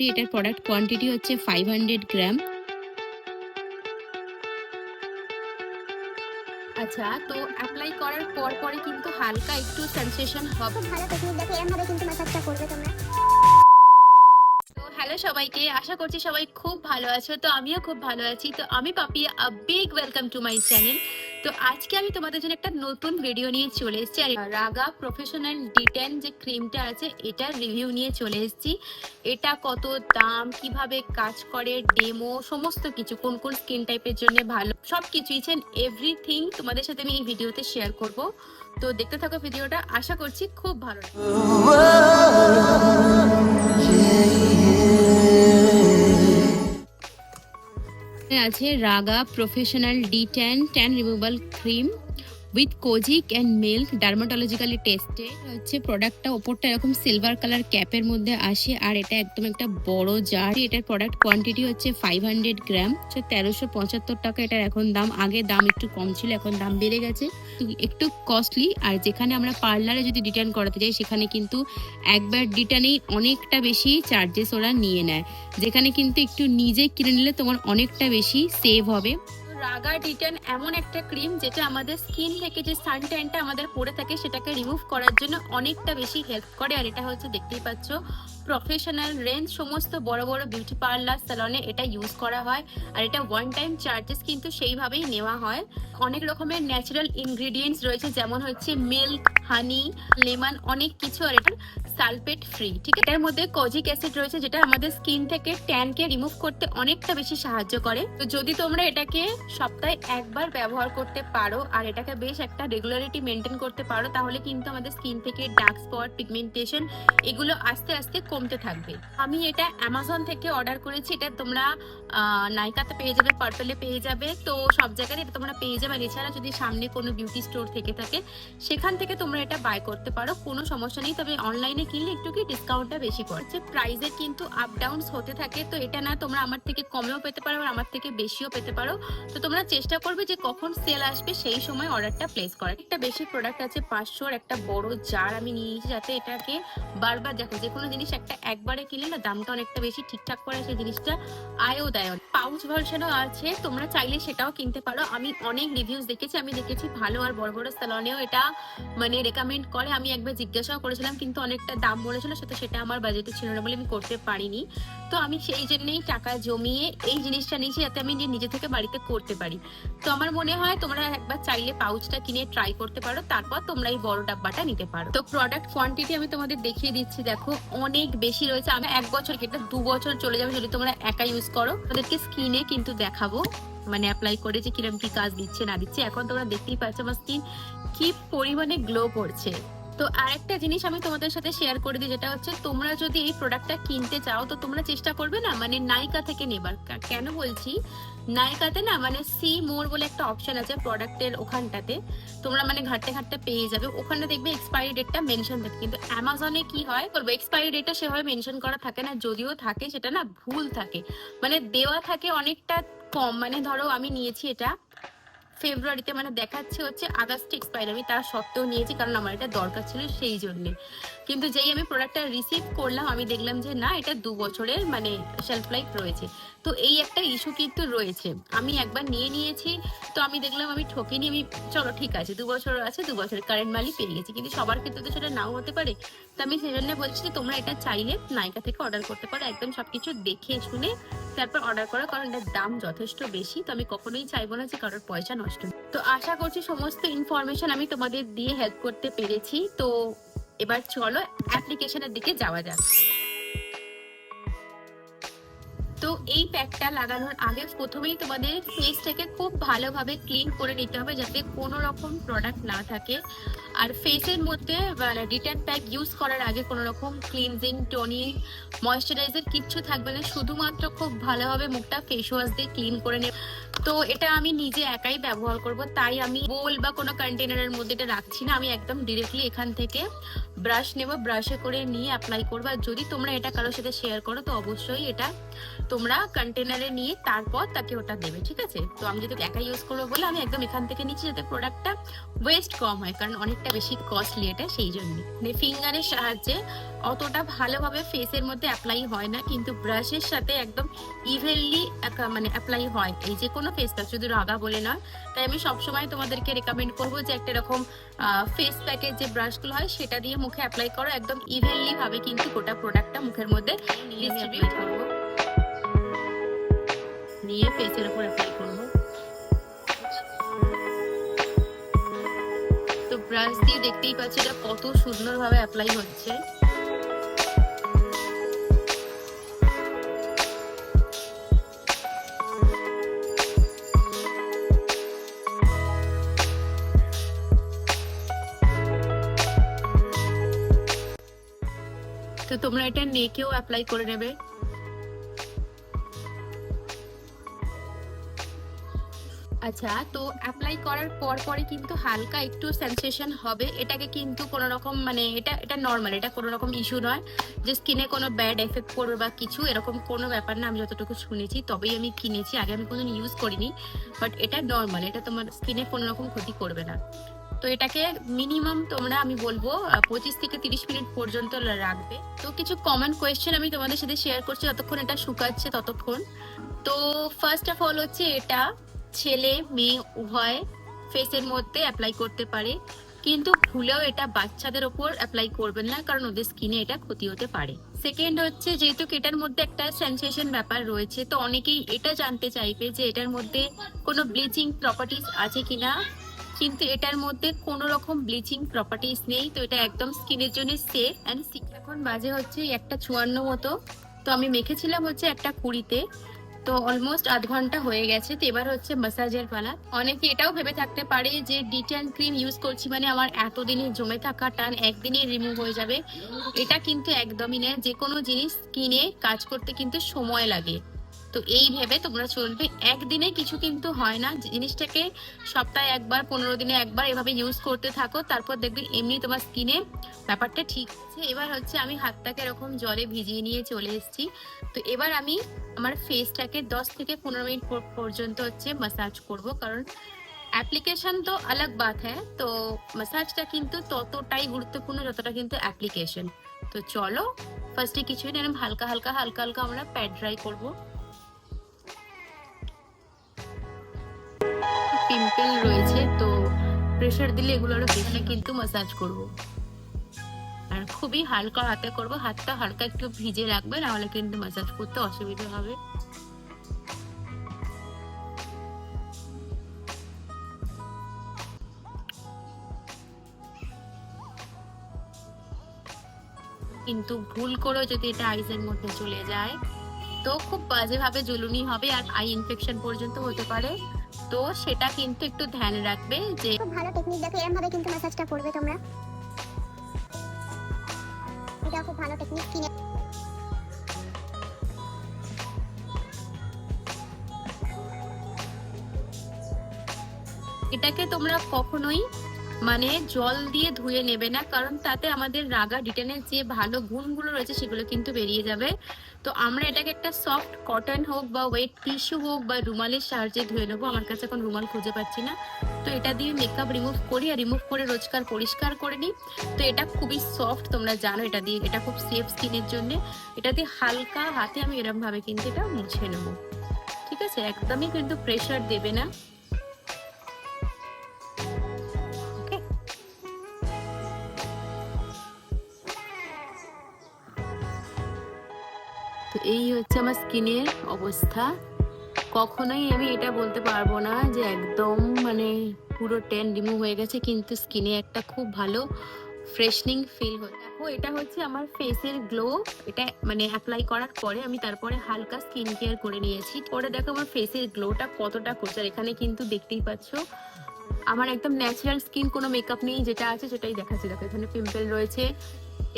এটার product quantity হচ্ছে 500 গ্রাম। আচ্ছা, তো অ্যাপ্লাই করার পরে কিন্তু হালকা একটু সেনসেশন হবে। খুব ভালো টেকনিক দেখে এমভাবে কিন্তু ম্যাসাজটা করবে তোমরা। তো হ্যালো সবাইকে, আশা করছি সবাই খুব ভালো আছো। তো আমিও খুব ভালো আছি। তো আমি পাপি, a big welcome to my channel. তো আজকে আমি তোমাদের জন্য একটা নতুন ভিডিও নিয়ে চলে এসেছি। আর রাগা প্রফেশনাল D10 যে ক্রিমটা আছে এটার রিভিউ নিয়ে চলে এসেছি। এটা কত দাম, কিভাবে কাজ করে, ডেমো, সমস্ত কিছু, কোন কোন স্কিন টাইপের জন্য ভালো, সবকিছু ইচ এন্ড এভরিথিং তোমাদের সাথে আমি এই ভিডিওতে শেয়ার করব। তো দেখতে থাকো ভিডিওটা, আশা করছি খুব ভালো লাগবে। আছে Raaga professional D10 tan removal cream with kojic and milk, dermatologically tested. হচ্ছে প্রোডাক্টটা ওপরটা এরকম সিলভার কালার ক্যাপের মধ্যে আসে, আর এটা একদম একটা বড় জার। এটার প্রোডাক্ট কোয়ান্টিটি হচ্ছে 500 গ্রাম, 1375 টাকা এটার এখন দাম। আগে দাম একটু কম ছিল, এখন দাম বেড়ে গেছে, একটু কস্টলি। আর যেখানে আমরা পার্লারে যদি ডিটার্ন করাতে যাই সেখানে কিন্তু একবার ডিটার্নেই অনেকটা বেশি চার্জেস ওরা নিয়ে নেয়, যেখানে কিন্তু একটু নিজে কিনে নিলে তোমার অনেকটা বেশি সেভ হবে। রাগা D10 এমন একটা ক্রিম যেটা আমাদের স্কিন থেকে যে সান ট্যানটা আমাদের পড়ে থাকে সেটাকে রিমুভ করার জন্য অনেকটা বেশি হেল্প করে। আর এটা হচ্ছে দেখতেই পাচ্ছ প্রফেশনাল রেঞ্জ, সমস্ত বড় বড় বিউটি পার্লার স্যালনে এটা ইউজ করা হয়। আর এটা ওয়ান টাইম চার্জেস কিন্তু সেইভাবেই নেওয়া হয়। অনেক রকমের ন্যাচারাল ইনগ্রিডিয়েন্টস রয়েছে, যেমন হচ্ছে মিল্ক, হানি, লেমন, অনেক কিছু। আর এটা সালফেট ফ্রি, ঠিক আছে। এটার মধ্যে কোজিক অ্যাসিড রয়েছে যেটা আমাদের স্কিন থেকে ট্যানকে রিমুভ করতে অনেকটা বেশি সাহায্য করে। তো যদি তোমরা এটাকে সপ্তাহে একবার ব্যবহার করতে পারো আর এটাকে বেশ একটা রেগুলারিটি মেনটেন করতে পারো, তাহলে কিন্তু আমাদের স্কিন থেকে ডার্ক স্পট, পিগমেন্টেশন এগুলো আস্তে আস্তে কমতে থাকবে। আমি এটা অ্যামাজন থেকে অর্ডার করেছি। এটা তোমরা নাইকাতে পেয়ে যাবে, পার্পলে পেয়ে যাবে, তো সব জায়গায় এটা তোমরা পেয়ে যাবে। এছাড়া যদি সামনে কোনো বিউটি স্টোর থেকে থাকে সেখান থেকে তোমরা এটা বাই করতে পারো, কোনো সমস্যা নেই। তবে অনলাইনে কিনলে একটু কি ডিসকাউন্টটা বেশি পড়ছে। প্রাইসে কিন্তু আপ ডাউনস হতে থাকে, তো এটা না তোমরা আমার থেকে কমেও পেতে পারো আর আমার থেকে বেশিও পেতে পারো। তো তোমরা চেষ্টা করবে যে কখন সেল আসবে সেই সময় অর্ডারটা প্লেস করার। একটা বেশি প্রোডাক্ট আছে 500 একটা বড় জার আমি নিয়ে নিয়েছি, যাতে এটাকে বারবার, দেখো যে কোনো জিনিস একবারে কিনলে না দামটা অনেকটা বেশি ঠিকঠাক করে সেই জিনিসটা আয়ও দেয়। পাউচ ভার্সনও আছে, তোমরা চাইলে সেটাও কিনতে পারো। আমি অনেক রিভিউজ দেখেছি, আমি দেখেছি ভালো, আর বড় বড় স্যালনেও এটা মানে রেকমেন্ড করে। আমি একবার জিজ্ঞাসাও করেছিলাম, কিন্তু অনেকটা দাম বলেছিল, সেটা আমার বাজেটে ছিল না বলে আমি করতে পারিনি। তো আমি সেই জন্যই টাকা জমিয়ে এই জিনিসটা নিয়েছি, যাতে আমি নিজে থেকে বাড়িতে করতে পারি। তো আমার মনে হয় তোমরা একবার চাইলে পাউচটা কিনে ট্রাই করতে পারো, তারপর তোমরা এই বড় ডাব্বাটা নিতে পারো। তো প্রোডাক্ট কোয়ান্টিটি আমি তোমাদের দেখিয়ে দিচ্ছি, দেখো অনেক বেশি রয়েছে। আমি 1 বছর কেটে 2 বছর চলে যাবে যদি তোমরা একা ইউজ করো। তোমাদেরকে স্কিনে কিন্তু দেখাবো মানে অ্যাপ্লাই করে যে কিরকম কি কাজ দিচ্ছে না দিচ্ছে। এখন তোমরা দেখতেই পাচ্ছ আমার স্কিন কি পরিমাণে গ্লো করছে। তো আরেকটা জিনিস আমি তোমাদের সাথে শেয়ার করে দিই, যেটা হচ্ছে তোমরা যদি এই প্রোডাক্টটা কিনতে চাও তো তোমরা চেষ্টা করবে না মানে নাইকা থেকে নেবার। কেন বলছি, নাইকাতে না মানে সি মোর বলে একটা অপশন আছে প্রোডাক্টের, ওখানটাতে তোমরা মানে ঘাটতে ঘাটতে পেয়ে যাবে। ওখানে দেখবে এক্সপায়ারি ডেটটা মেনশন থাকে, কিন্তু অ্যামাজনে কি হয় বলবো, এক্সপায়ারি ডেটটা সেভাবে মেনশন করা থাকে না, যদিও থাকে সেটা না ভুল থাকে, মানে দেওয়া থাকে অনেকটা কম। মানে ধরো আমি নিয়েছি এটা ফেব্রুয়ারিতে, মানে দেখাচ্ছে হচ্ছে আগস্টে এক্সপায়ার। আমি তার সত্ত্বেও নিয়েছি কারণ আমার এটা দরকার ছিল সেই জন্যে। কিন্তু যেই আমি প্রোডাক্টটা রিসিভ করলাম আমি দেখলাম যে না, এটা 2 বছরের মানে শেলফ লাইফ রয়েছে। তো এই একটা ইস্যু কিন্তু রয়েছে। আমি একবার নিয়েছি, তো আমি দেখলাম আমি ঠকিনি। আমি চলো ঠিক আছে 2 বছর আছে, 2 বছরের কারেন্ট মালই পেয়ে গেছি, কিন্তু সবার ক্ষেত্রে তো সেটা নাও হতে পারে। তো আমি সেই জন্য বলছি যে তোমরা এটা চাইলে নাইকা থেকে অর্ডার করতে পারো, একদম সবকিছু দেখে শুনে তারপর অর্ডার করো, কারণ এটার দাম যথেষ্ট বেশি। তো আমি কখনোই চাইবো না যে কারোর পয়সা নষ্ট। তো আশা করছি সমস্ত ইনফরমেশন আমি তোমাদের দিয়ে হেল্প করতে পেরেছি। তো এবার চলো অ্যাপ্লিকেশনের দিকে যাওয়া যাক। তো এই প্যাকটা লাগানোর আগে প্রথমেই তোমাদের ফেসটাকে খুব ভালোভাবে ক্লিন করে নিতে হবে, যাতে কোনো রকম প্রোডাক্ট না থাকে। আর ফেসের মধ্যে রিটার্ন প্যাক ইউজ করার আগে কোনো রকম ক্লিনজিং, টোনিং, ময়েশ্চারাইজার কিচ্ছু থাকবে না, শুধুমাত্র খুব ভালোভাবে মুখটা ফেস ওয়াশ দিয়ে ক্লিন করে নেব। তো এটা আমি নিজে একাই ব্যবহার করব, তাই আমি বোল বা কোনো কন্টেনারের মধ্যে এটা রাখছি না। আমি একদম ডিরেক্টলি এখান থেকে ব্রাশ নেব, ব্রাশে করে নিয়ে অ্যাপ্লাই করবো। আর যদি তোমরা এটা কারোর সাথে শেয়ার করো তো অবশ্যই এটা তোমরা কন্টেনারে নিয়ে তারপর তাকে ওটা দেবে, ঠিক আছে। তো আমি যদি একা ইউজ করবো বলে আমি একদম এখান থেকে নিচ্ছি, যাতে প্রোডাক্টটা ওয়েস্ট কম হয়, কারণ অনেকটা অনেকটা বেশি কস্টলি এটা, সেই জন্য মানে ফিঙ্গারের সাহায্যে অতটা ভালোভাবে ফেসের মধ্যে অ্যাপ্লাই হয় না, কিন্তু ব্রাশের সাথে একদম ইভেনলি মানে অ্যাপ্লাই হয় এই যে কোনো ফেস প্যাক, শুধু রাগা বলে নয়। তাই আমি সবসময় তোমাদেরকে রেকমেন্ড করবো যে একটা এরকম ফেস প্যাকের যে ব্রাশগুলো হয় সেটা দিয়ে মুখে অ্যাপ্লাই করো, একদম ইভেনলি ভাবে কিন্তু গোটা প্রোডাক্টটা মুখের মধ্যে ডিস্ট্রিবিউট করবো, নিয়ে ফেসের উপর অ্যাপ্লাই করবো। তো ব্রাশ দিয়ে দেখতেই পাচ্ছি এটা কত সুন্দরভাবে অ্যাপ্লাই হচ্ছে। তো তোমরা এটা নেকেও অ্যাপ্লাই করে নেবে। আচ্ছা, তো অ্যাপ্লাই করার পর পরে কিন্তু হালকা একটু সেন্সেশন হবে, এটাকে কিন্তু কোনো রকম মানে এটা নর্মাল, এটা কোনো রকম ইস্যু নয় যে স্কিনে কোনো ব্যাড এফেক্ট পড়বে বা কিছু, এরকম কোনো ব্যাপার না। আমি যতটুকু শুনেছি তবেই আমি কিনেছি, আগে আমি কোনোদিন ইউজ করিনি, বাট এটা নর্মাল, এটা তোমার স্কিনে কোনো রকম ক্ষতি করবে না। তো এটাকে মিনিমাম তোমরা আমি বলবো 25 থেকে 30 মিনিট পর্যন্ত রাখবে। তো কিছু কমন কোয়েশ্চেন আমি তোমাদের সাথে শেয়ার করছি যতক্ষণ এটা শুকাচ্ছে ততক্ষণ। তো ফার্স্ট অফ অল হচ্ছে এটা ছেলে মেয়ে উভয় ফেসের মধ্যে অ্যাপ্লাই করতে পারে, কিন্তু ভুলেও এটা বাচ্চাদের ওপর অ্যাপ্লাই করবেন না, কারণ ওদের স্কিনে এটা ক্ষতি হতে পারে। সেকেন্ড হচ্ছে যেহেতু এটার মধ্যে একটা সেন্সেশন ব্যাপার রয়েছে, তো অনেকেই এটা জানতে চাইবে যে এটার মধ্যে কোনো ব্লিচিং প্রপার্টিস আছে কিনা, কিন্তু এটার মধ্যে কোনো রকম ব্লিচিং প্রপার্টিস নেই। তো এটা একদম স্কিনের জন্য সেফ অ্যান্ড সিকিউর। এখন বাজে হচ্ছে 1:54 মতো, তো আমি মেখেছিলাম হচ্ছে 1:20-তে, তো অলমোস্ট আধ ঘন্টা হয়ে গেছে। তো এবার হচ্ছে ম্যাসাজের পালা। অনেকে এটাও ভেবে থাকতে পারে যে ডিট্যান ক্রিম ইউজ করছি মানে আমার এতদিনে জমে থাকা টান একদিনে রিমুভ হয়ে যাবে, এটা কিন্তু একদমই নয়। যে কোনো জিনিস স্কিনে কাজ করতে কিন্তু সময় লাগে, তো এই ভেবে তোমরা চলবে। একদিনে কিছু কিন্তু হয় না, জিনিসটাকে সপ্তাহে একবার 15 দিনে একবার এভাবে ইউজ করতে থাকো, তারপর দেখবে এমনি তোমার স্কিনে ব্যাপারটা ঠিক আছে। এবার হচ্ছে আমি হাতটাকে এরকম জলে ভিজিয়ে নিয়ে চলে এসেছি। তো এবার আমি আমার ফেসটাকে 10 থেকে 15 মিনিট পর্যন্ত হচ্ছে ম্যাসাজ করব, কারণ অ্যাপ্লিকেশন তো আলাগ বাত হ্যাঁ, তো ম্যাসাজটা কিন্তু ততটাই গুরুত্বপূর্ণ যতটা কিন্তু অ্যাপ্লিকেশন। তো চলো ফার্স্টে কিছুই না, হালকা হালকা হালকা হালকা আমরা প্যাড ড্রাই করবো। পিম্পল রয়েছে, তো প্রেসার দিলে এগুলো আরো বেশি কিন্তু ম্যাসাজ করব, আর খুবই হালকা হাতে করব, হাতটা হালকা একটু ভিজে রাখবে, নাহলে কিন্তু ম্যাসাজ করতে অসুবিধা হবে। কিন্তু ভুল করে যদি এটা আইসের মধ্যে চলে যায় তো খুব বাজে ভাবে জ্বলুনি হবে আর আই ইনফেকশন পর্যন্ত হতে পারে, তো সেটা কিন্তু একটু ধ্যান রাখবে। যে খুব ভালো টেকনিক, দেখো এরকম ভাবে কিন্তু ম্যাসাজটা করবে তোমরা, এটা খুব ভালো টেকনিক। কিনে এটাকে তোমরা কখনোই মানে জল দিয়ে ধুয়ে নেবে না, কারণ তাতে আমাদের রাগা ডিটেনের যে ভালো গুণগুলো রয়েছে সেগুলো কিন্তু বেরিয়ে যাবে। তো আমরা এটাকে একটা সফট কটন হোক বা ওয়েট টিস্যু হোক বা রুমালের সাহায্যে ধুয়ে নেবো। আমার কাছে এখন রুমাল খুঁজে পাচ্ছি না, তো এটা দিয়ে মেকআপ রিমুভ করি, আর রিমুভ করে রোজকার পরিষ্কার করে নিই। তো এটা খুবই সফট, তোমরা জানো এটা দিয়ে, এটা খুব সেফ স্কিনের জন্য। এটা দিয়ে হালকা হাতে আমি এরকম ভাবে কিন্তু এটা মুছে নেবো, ঠিক আছে? একদমই কিন্তু প্রেশার দেবে না। তো এই হচ্ছে আমার স্কিনের অবস্থা। কখনোই আমি এটা বলতে পারবো না যে একদম মানে পুরো ট্যান রিমুভ হয়ে গেছে, কিন্তু স্কিনে একটা খুব ভালো ফ্রেশনিং ফিল হয়। দেখো এটা হচ্ছে আমার ফেসের গ্লো, এটা মানে অ্যাপ্লাই করার পরে আমি তারপরে হালকা স্কিন কেয়ার করে নিয়েছি। পরে দেখো আমার ফেসের গ্লোটা কতটা করছে, আর এখানে কিন্তু দেখতেই পাচ্ছ আমার একদম ন্যাচারাল স্কিন, কোনো মেকআপ নেই, যেটা আছে সেটাই দেখাচ্ছে। দেখো এখানে পিম্পল রয়েছে,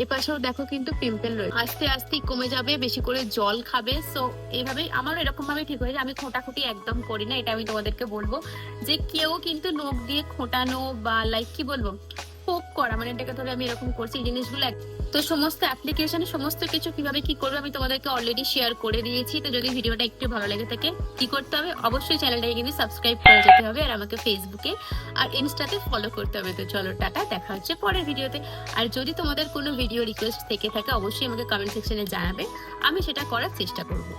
এপাশেও দেখো কিন্তু পিম্পল রয়েছে, আস্তে আস্তে কমে যাবে। বেশি করে জল খাবে। সো এইভাবে আমার এরকম ভাবে ঠিক হয়ে যায়। আমি খোঁটাখুটি একদম করি না, এটা আমি তোমাদেরকে বলবো যে কেউ কিন্তু নখ দিয়ে খোঁটানো বা লাইক কি বলবো স্কোপ করা, মানে এটাকে ধরে আমি এরকম করছি এই জিনিসগুলো তো সমস্ত অ্যাপ্লিকেশনে সমস্ত কিছু কিভাবে কি করবে আমি তোমাদেরকে অলরেডি শেয়ার করে দিয়েছি। তো যদি ভিডিওটা একটু ভালো লেগে থাকে কি করতে হবে, অবশ্যই চ্যানেলটাকে কিন্তু সাবস্ক্রাইব করে যেতে হবে, আর আমাকে ফেসবুকে আর ইনস্টাতে ফলো করতে হবে। তো চলো টাটা, দেখা হচ্ছে পরের ভিডিওতে। আর যদি তোমাদের কোনো ভিডিও রিকোয়েস্ট থেকে থাকে অবশ্যই আমাকে কমেন্ট সেকশনে জানাবে, আমি সেটা করার চেষ্টা করবো।